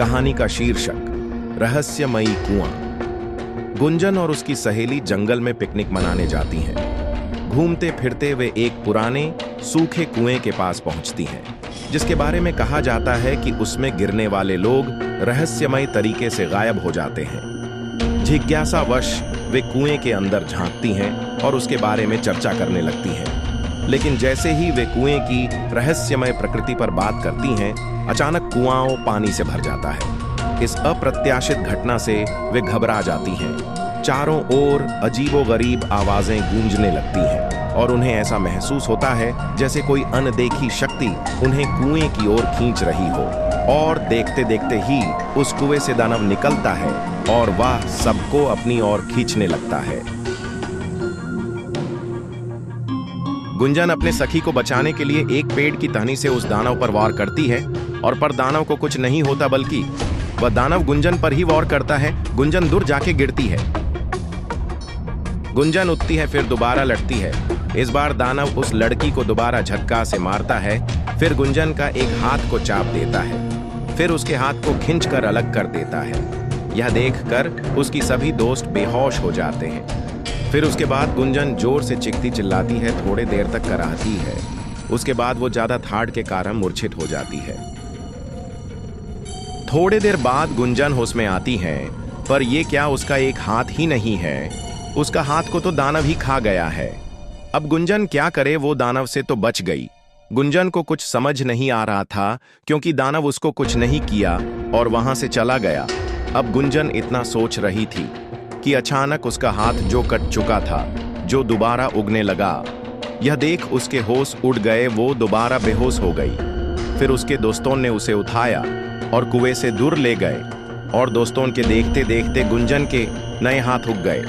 कहानी का शीर्षक रहस्यमयी कुआं। गुंजन और उसकी सहेली जंगल में पिकनिक मनाने जाती हैं। घूमते फिरते वे एक पुराने सूखे कुएं के पास पहुंचती हैं, जिसके बारे में कहा जाता है कि उसमें गिरने वाले लोग रहस्यमय तरीके से गायब हो जाते हैं। जिज्ञासावश वे कुएं के अंदर झांकती हैं और उसके बारे में चर्चा करने लगती हैं। लेकिन जैसे ही वे कुएं की रहस्यमय प्रकृति पर बात करती हैं, अचानक कुआं पानी से भर जाता है। इस अप्रत्याशित घटना से वे घबरा जाती हैं। चारों ओर अजीबोगरीब आवाजें गूंजने लगती हैं और उन्हें ऐसा महसूस होता है जैसे कोई अनदेखी शक्ति उन्हें कुएं की ओर खींच रही हो। और देखते देखते ही उस कुएं से दानव निकलता है और वह सबको अपनी ओर खींचने लगता है। गुंजन अपने सखी को बचाने के लिए एक पेड़ की टहनी से उस दानव पर वार करती है, और पर दानव को कुछ नहीं होता, बल्कि वह दानव गुंजन पर ही वार करता है। गुंजन दूर जाके गिरती है। गुंजन उठती है, फिर दोबारा लड़ती है। इस बार दानव उस लड़की को दोबारा झटका से मारता है। फिर गुंजन का एक हाथ को चाप देता है, फिर उसके हाथ को खींचकर अलग कर देता है। यह देखकर उसकी सभी दोस्त बेहोश हो जाते हैं। फिर उसके बाद गुंजन जोर से चीखती चिल्लाती है, थोड़े देर तक कराहती है। उसके बाद वो ज्यादा ठाड़ के कारण मूर्छित हो जाती है। थोड़े देर बाद गुंजन होश में आती है, पर ये क्या उसका एक हाथ ही नहीं है। उसका हाथ को तो दानव ही खा गया है। अब गुंजन क्या करे, वो दानव से तो बच गई। गुंजन को कुछ समझ नहीं आ रहा था, क्योंकि दानव उसको कुछ नहीं किया और वहां से चला गया। अब गुंजन इतना सोच रही थी कि अचानक उसका हाथ जो कट चुका था, जो दोबारा उगने लगा। यह देख उसके होश उड़ गए, वो दोबारा बेहोश हो गई। फिर उसके दोस्तों ने उसे उठाया और कुएं से दूर ले गए, और दोस्तों के देखते देखते गुंजन के नए हाथ उग गए,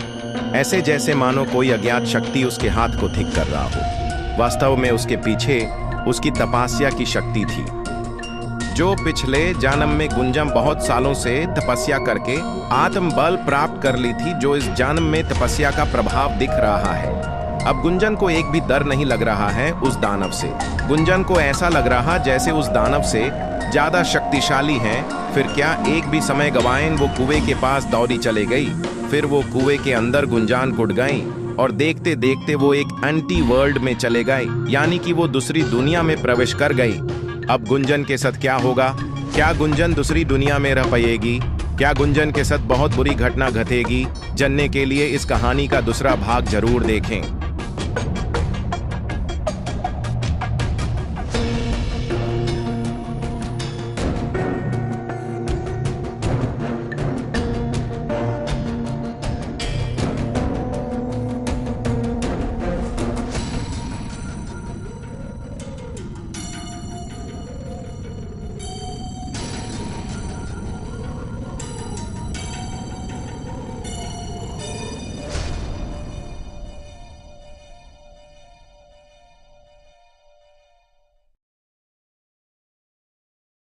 ऐसे जैसे मानो कोई अज्ञात शक्ति उसके हाथ को ठीक कर रहा हो। वास्तव में उसके पीछे उसकी तपस्या की शक्ति थी, जो पिछले जन्म में गुंजन बहुत सालों से तपस्या करके आत्मबल प्राप्त कर ली थी, जो इस जन्म में तपस्या का प्रभाव दिख रहा है। अब गुंजन को एक भी डर नहीं लग रहा है उस दानव से। गुंजन को ऐसा लग रहा जैसे उस दानव से ज्यादा शक्तिशाली हैं। फिर क्या एक भी समय गवाएं, वो कुएं के पास दौड़ी चले गई। फिर वो कुएं के अंदर गुंजन कुट गई, और देखते देखते वो एक एंटी वर्ल्ड में चले गए, यानी कि वो दूसरी दुनिया में प्रवेश कर गई। अब गुंजन के साथ क्या होगा? क्या गुंजन दूसरी दुनिया में रह पाएगी? क्या गुंजन के साथ बहुत बुरी घटना घटेगी? जानने के लिए इस कहानी का दूसरा भाग जरूर देखें।